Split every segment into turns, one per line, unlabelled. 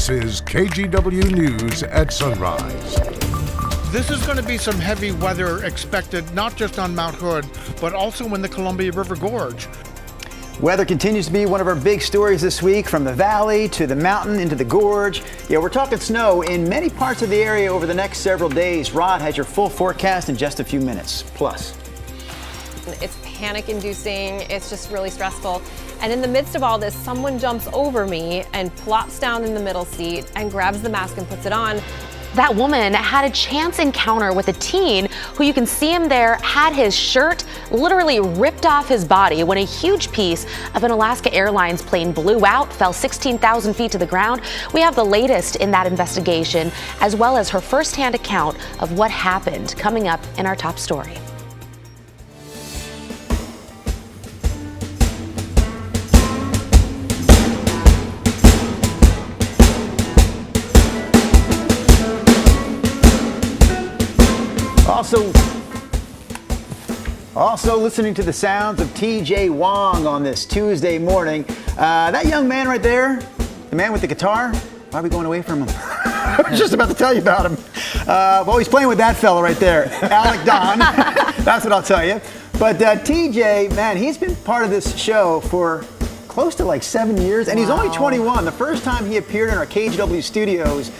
This is KGW News at Sunrise.
This is going to be some heavy weather expected, not just on Mount Hood, but also in the Columbia River Gorge.
Weather continues to be one of our big stories this week, from the valley to the mountain into the gorge. Yeah, we're talking snow in many parts of the area over the next several days. Rod has your full forecast in just a few minutes. Plus,
it's panic-inducing. It's just really stressful. And in the midst of all this, someone jumps over me and plops down in the middle seat and grabs the mask and puts it on.
That woman had a chance encounter with a teen who, you can see him there, had his shirt literally ripped off his body when a huge piece of an Alaska Airlines plane blew out, fell 16,000 feet to the ground. We have the latest in that investigation, as well as her firsthand account of what happened, coming up in our top story.
Also listening to the sounds of TJ Wong on this Tuesday morning. That young man right there, the man with the guitar, why are we going away from him? I was just about to tell you about him. Well, he's playing with that fella right there, Alec Don. That's what I'll tell you. But TJ, man, he's been part of this show for close to like 7 years, and he's only 21. The first time he appeared in our KGW studios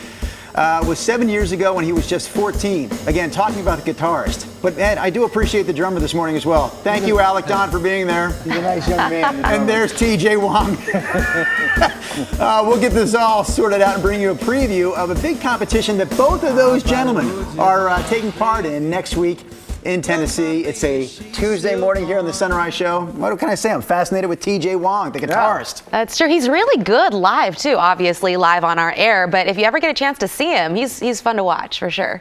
was 7 years ago when he was just 14. Again, talking about the guitarist. But Ed, I do appreciate the drummer this morning as well. Thank you, Alec Don, for being there.
He's a nice young man.
And there's TJ Wong. We'll get this all sorted out and bring you a preview of a big competition that both of those gentlemen are taking part in next week in Tennessee. It's a Tuesday morning here on the Sunrise Show. What can I say? I'm fascinated with TJ Wong, the guitarist.
That's true. He's really good live too, obviously live on our air. But if you ever get a chance to see him, he's fun to watch for sure.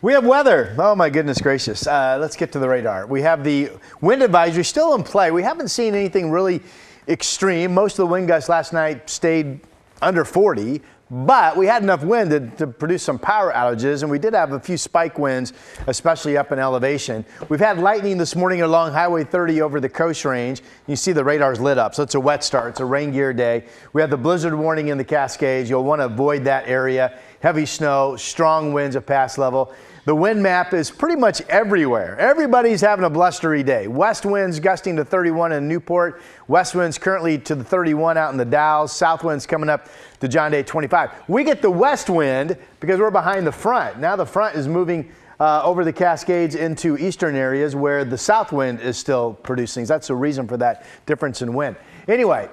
We have weather. Oh my goodness gracious. Let's get to the radar. We have the wind advisory still in play. We haven't seen anything really extreme. Most of the wind gusts last night stayed under 40. But we had enough wind to produce some power outages, and we did have a few spike winds, especially up in elevation. We've had lightning this morning along Highway 30 over the Coast Range. You see the radar's lit up, so it's a wet start. It's a rain gear day. We have the blizzard warning in the Cascades. You'll want to avoid that area. Heavy snow, strong winds at pass level. The wind map is pretty much everywhere. Everybody's having a blustery day. West winds gusting to 31 in Newport. West winds currently to the 31 out in the Dalles. South winds coming up to John Day 25. We get the west wind because we're behind the front. Now the front is moving over the Cascades into eastern areas where the south wind is still producing. That's the reason for that difference in wind. Anyway,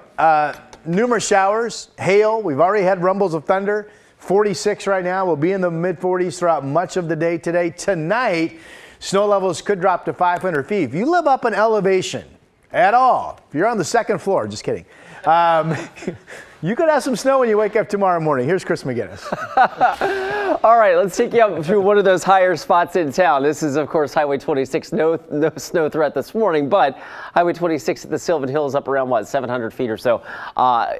numerous showers, hail. We've already had rumbles of thunder. 46 right now. We'll be in the mid-40s throughout much of the day today. Tonight, snow levels could drop to 500 feet. If you live up in elevation at all, if you're on the second floor, just kidding, you could have some snow when you wake up tomorrow morning. Here's Chris McGinnis.
All right, let's take you up through one of those higher spots in town. This is, of course, Highway 26. No snow threat this morning, but Highway 26 at the Sylvan Hills up around, 700 feet or so.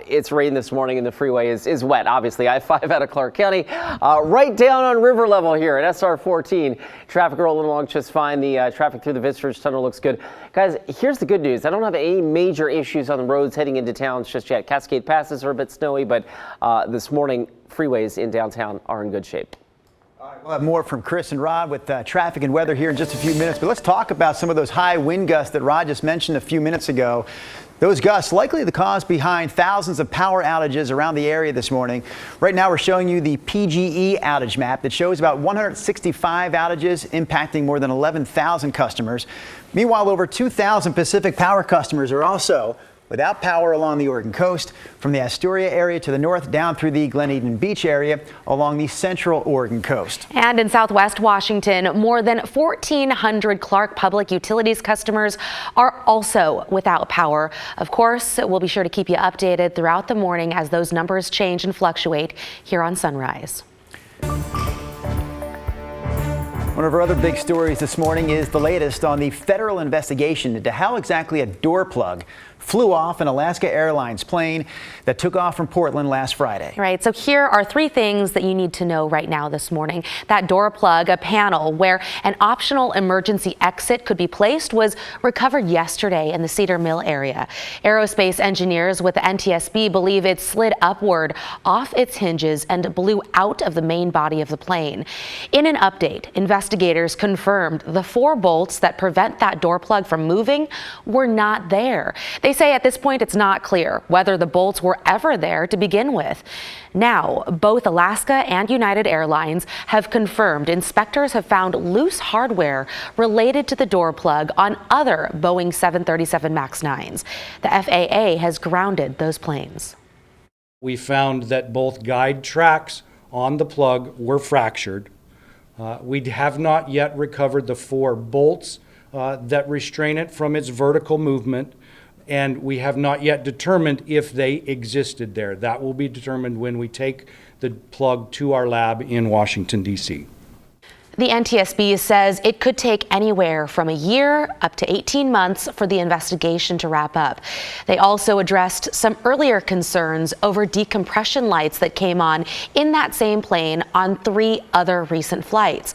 It's rained this morning and the freeway is wet, obviously. I-5 out of Clark County. Right down on river level here at SR 14. Traffic rolling along just fine. The traffic through the Visitors Tunnel looks good. Guys, here's the good news. I don't have any major issues on the roads heading into towns just yet. Cascade passes are a bit snowy, but this morning, freeways in downtown are in good shape.
All right, we'll have more from Chris and Rod with traffic and weather here in just a few minutes. But let's talk about some of those high wind gusts that Rod just mentioned a few minutes ago. Those gusts likely the cause behind thousands of power outages around the area this morning. Right now we're showing you the PGE outage map that shows about 165 outages impacting more than 11,000 customers. Meanwhile, over 2,000 Pacific Power customers are also without power along the Oregon coast, from the Astoria area to the north down through the Glen Eden Beach area along the central Oregon coast.
And in Southwest Washington, more than 1,400 Clark Public Utilities customers are also without power. Of course, we'll be sure to keep you updated throughout the morning as those numbers change and fluctuate here on Sunrise.
One of our other big stories this morning is the latest on the federal investigation into how exactly a door plug flew off an Alaska Airlines plane that took off from Portland last Friday.
Right, so here are 3 things that you need to know right now this morning. That door plug, a panel where an optional emergency exit could be placed, was recovered yesterday in the Cedar Mill area. Aerospace engineers with the NTSB believe it slid upward off its hinges and blew out of the main body of the plane. In an update, investigators confirmed the 4 bolts that prevent that door plug from moving were not there. They say at this point it's not clear whether the bolts were ever there to begin with. Now, both Alaska and United Airlines have confirmed inspectors have found loose hardware related to the door plug on other Boeing 737 MAX 9s. The FAA has grounded those planes.
We found that both guide tracks on the plug were fractured. We have not yet recovered the 4 bolts that restrain it from its vertical movement, and we have not yet determined if they existed there. That will be determined when we take the plug to our lab in Washington, D.C.
The NTSB says it could take anywhere from a year up to 18 months for the investigation to wrap up. They also addressed some earlier concerns over decompression lights that came on in that same plane on 3 other recent flights.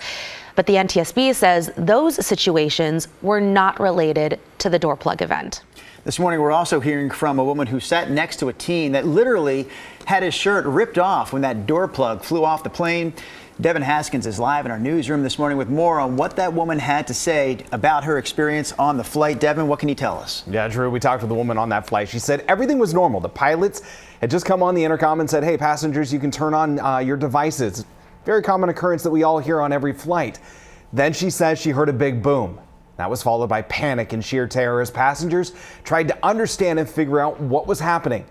But the NTSB says those situations were not related to the door plug event.
This morning, we're also hearing from a woman who sat next to a teen that literally had his shirt ripped off when that door plug flew off the plane. Devin Haskins is live in our newsroom this morning with more on what that woman had to say about her experience on the flight. Devin, what can you tell us?
Yeah, Drew, we talked to the woman on that flight. She said everything was normal. The pilots had just come on the intercom and said, hey, passengers, you can turn on your devices. Very common occurrence that we all hear on every flight. Then she says she heard a big boom. That was followed by panic and sheer terror as passengers tried to understand and figure out what was happening.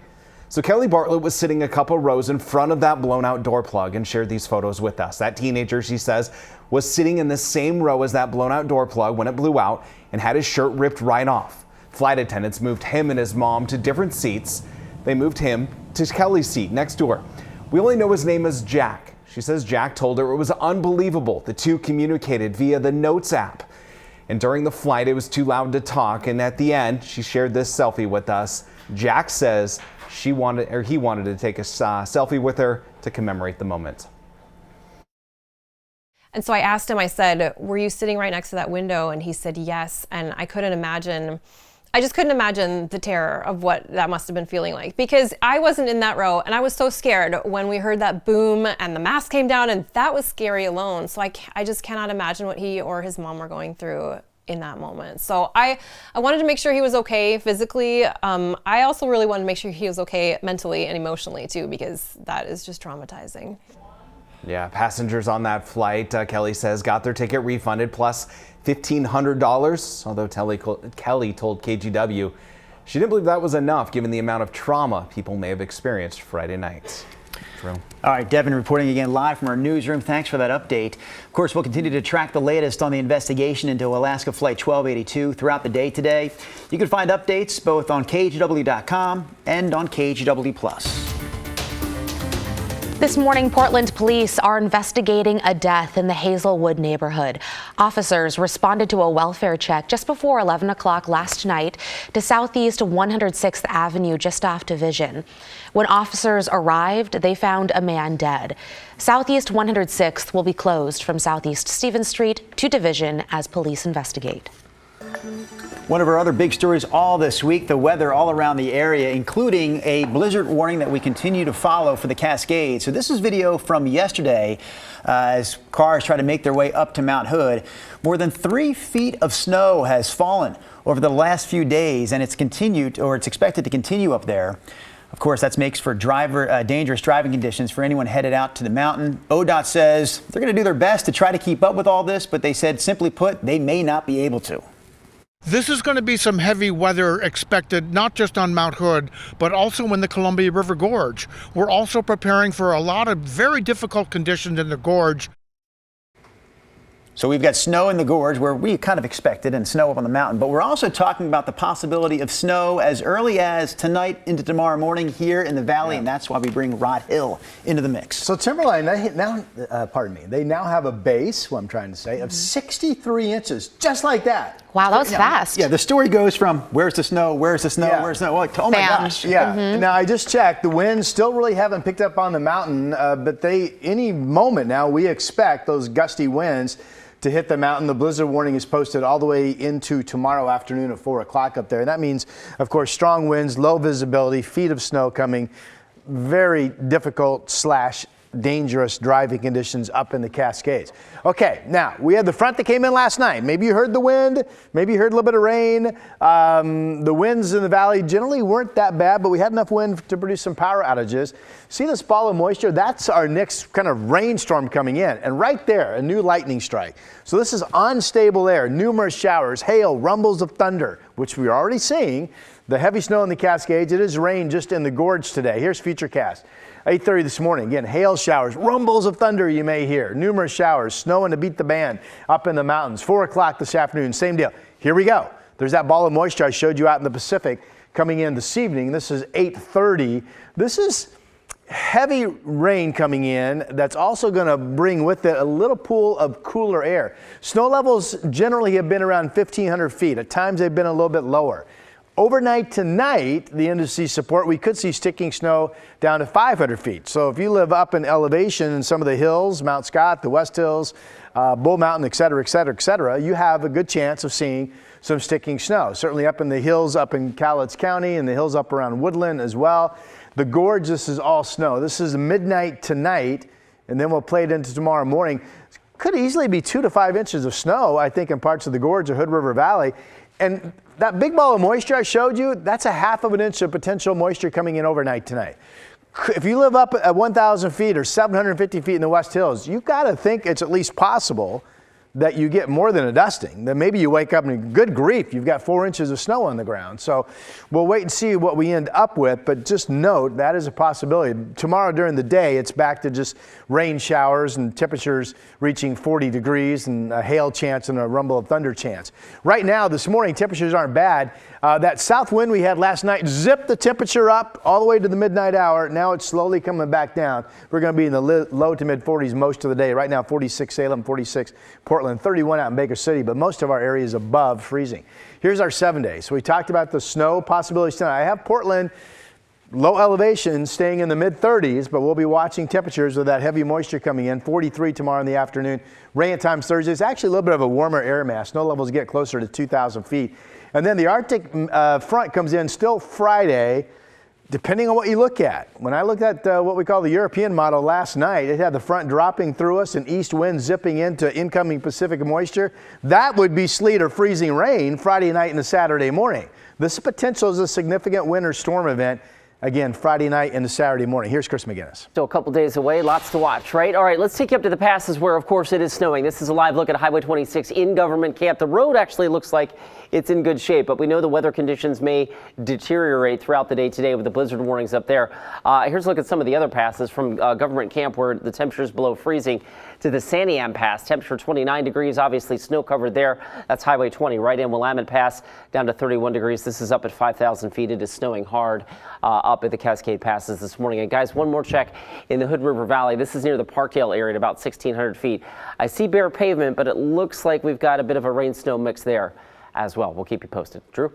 So Kelly Bartlett was sitting a couple rows in front of that blown out door plug and shared these photos with us. That teenager, she says, was sitting in the same row as that blown out door plug when it blew out and had his shirt ripped right off. Flight attendants moved him and his mom to different seats. They moved him to Kelly's seat next to her. We only know his name as Jack. She says Jack told her it was unbelievable. The two communicated via the Notes app. And during the flight, it was too loud to talk. And at the end, she shared this selfie with us. Jack says he wanted to take a selfie with her to commemorate the moment.
And so I asked him, I said, were you sitting right next to that window? And he said, yes. And I just couldn't imagine the terror of what that must have been feeling like, because I wasn't in that row and I was so scared when we heard that boom and the mask came down, and that was scary alone. So I just cannot imagine what he or his mom were going through in that moment. So I wanted to make sure he was okay physically. I also really wanted to make sure he was okay mentally and emotionally too, because that is just traumatizing.
Yeah, passengers on that flight, Kelly says, got their ticket refunded plus $1,500, although Kelly told KGW she didn't believe that was enough given the amount of trauma people may have experienced Friday night. Drew.
All right, Devin reporting again live from our newsroom. Thanks for that update. Of course, we'll continue to track the latest on the investigation into Alaska Flight 1282 throughout the day today. You can find updates both on KGW.com and on KGW+.
This morning, Portland police are investigating a death in the Hazelwood neighborhood. Officers responded to a welfare check just before 11 o'clock last night to Southeast 106th Avenue, just off Division. When officers arrived, they found a man dead. Southeast 106th will be closed from Southeast Stevens Street to Division as police investigate.
One of our other big stories all this week, the weather all around the area, including a blizzard warning that we continue to follow for the Cascades. So this is video from yesterday as cars try to make their way up to Mount Hood. More than 3 feet of snow has fallen over the last few days, and it's expected to continue up there. Of course, that makes for dangerous driving conditions for anyone headed out to the mountain. ODOT says they're going to do their best to try to keep up with all this, but they said, simply put, they may not be able to.
This is going to be some heavy weather expected, not just on Mount Hood, but also in the Columbia River Gorge. We're also preparing for a lot of very difficult conditions in the gorge.
So we've got snow in the gorge where we kind of expected, and snow up on the mountain, but we're also talking about the possibility of snow as early as tonight into tomorrow morning here in the valley, and that's why we bring Rod Hill into the mix.
So Timberline, they now have a base, what I'm trying to say, of 63 inches, just like that.
Wow, that was fast.
Yeah, the story goes from where's the snow, where's the snow,
Yeah.
where's the snow, like, oh my
Bam.
gosh.
Yeah. Now I just checked. The winds still really haven't picked up on the mountain, but any moment now we expect those gusty winds to hit the mountain. The blizzard warning is posted all the way into tomorrow afternoon at 4 o'clock up there. And that means, of course, strong winds, low visibility, feet of snow coming, very difficult / dangerous driving conditions up in the Cascades. Okay, now we had the front that came in last night. Maybe you heard the wind, maybe you heard a little bit of rain. The winds in the valley generally weren't that bad, but we had enough wind to produce some power outages. See this ball of moisture? That's our next kind of rainstorm coming in. And right there, a new lightning strike. So this is unstable air, numerous showers, hail, rumbles of thunder, which we're already seeing. The heavy snow in the Cascades. It is rain just in the gorge today. Here's Futurecast. 8:30 this morning. Again, hail showers, rumbles of thunder you may hear. Numerous showers, snowing to beat the band up in the mountains. 4 o'clock this afternoon, same deal. Here we go. There's that ball of moisture I showed you out in the Pacific coming in this evening. This is 8:30. This is heavy rain coming in that's also going to bring with it a little pool of cooler air. Snow levels generally have been around 1,500 feet. At times they've been a little bit lower. Overnight tonight, the indices support we could see sticking snow down to 500 feet. So if you live up in elevation in some of the hills, Mount Scott, the West Hills, Bull Mountain, et cetera, et cetera, et cetera, you have a good chance of seeing some sticking snow. Certainly up in the hills up in Cowlitz County and the hills up around Woodland as well. The gorge, this is all snow. This is midnight tonight, and then we'll play it into tomorrow morning. Could easily be 2 to 5 inches of snow, I think, in parts of the gorge or Hood River Valley. And that big ball of moisture I showed you, that's a half of an inch of potential moisture coming in overnight tonight. If you live up at 1,000 feet or 750 feet in the West Hills, you've got to think it's at least possible that you get more than a dusting. Then maybe you wake up and good grief, you've got 4 inches of snow on the ground. So we'll wait and see what we end up with, but just note that is a possibility. Tomorrow during the day, it's back to just rain showers and temperatures reaching 40 degrees and a hail chance and a rumble of thunder chance. Right now, this morning, temperatures aren't bad. That south wind we had last night zipped the temperature up all the way to the midnight hour. Now it's slowly coming back down. We're going to be in the low to mid 40s most of the day. Right now, 46 Salem, 46 Portland, 31 out in Baker City, but most of our area is above freezing. Here's our 7 days. So we talked about the snow possibilities tonight. I have Portland low elevation staying in the mid 30s, but we'll be watching temperatures with that heavy moisture coming in. 43 tomorrow in the afternoon. Rain at times Thursday. It's actually a little bit of a warmer air mass. Snow levels get closer to 2,000 feet. And then the Arctic front comes in still Friday, depending on what you look at. When I looked at what we call the European model last night, it had the front dropping through us and east wind zipping into incoming Pacific moisture. That would be sleet or freezing rain Friday night and Saturday morning. This potential is a significant winter storm event. Again, Friday night into Saturday morning. Here's Chris McGinnis.
Still a couple days away, lots to watch, right? All right, let's take you up to the passes where, of course, it is snowing. This is a live look at Highway 26 in Government Camp. The road actually looks like it's in good shape, but we know the weather conditions may deteriorate throughout the day today with the blizzard warnings up there. Here's a look at some of the other passes from Government Camp where the temperature is below freezing to the Santiam Pass. Temperature 29 degrees, obviously snow covered there. That's Highway 20 right in Willamette Pass down to 31 degrees. This is up at 5,000 feet. It is snowing hard up at the Cascade Passes this morning. And guys, one more check in the Hood River Valley. This is near the Parkdale area at about 1,600 feet. I see bare pavement, but it looks like we've got a bit of a rain-snow mix there as well. We'll keep you posted. Drew?